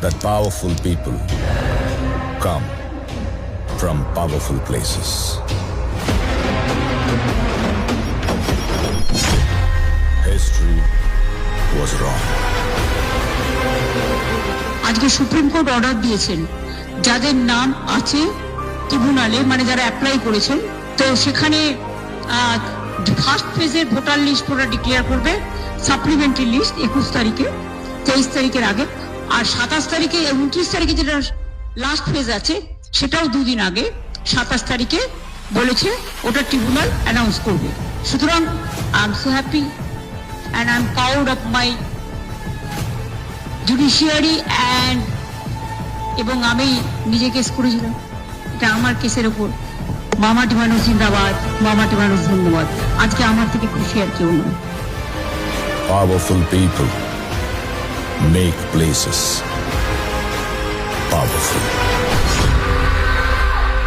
that powerful people come from powerful places. History was wrong. আজকে supreme court order দিয়েছেন যাদের নাম আছে ট্রিব্যুনালে, মানে যারা অ্যাপ্লাই করেছেন, তো সেখানে ফার্স্ট ফেজের ভোটার লিস্ট ওরা ডিক্লেয়ার করবে, সাপ্লিমেন্টারি লিস্ট 21 তারিখে, 23 তারিখের আগে, আর 27 তারিখে 29 তারিখে যেটা লাস্ট ফেজ আছে সেটাও দুদিন আগে 27 তারিখে বলেছে ওটা ট্রিব্যুনাল অ্যানাউন্স করবে। সুতরাং I am so happy and I am proud of my judiciary and, এবং আমি নিজে কেস করেছিলাম, এটা আমার কেসের ওপর। মামাটি মানুষ জিন্দাবাদ, মামাটি মানুষ ধন্যবাদ। আজকে আমার থেকে খুশি আর কেউ নয়। Powerful people make places powerful.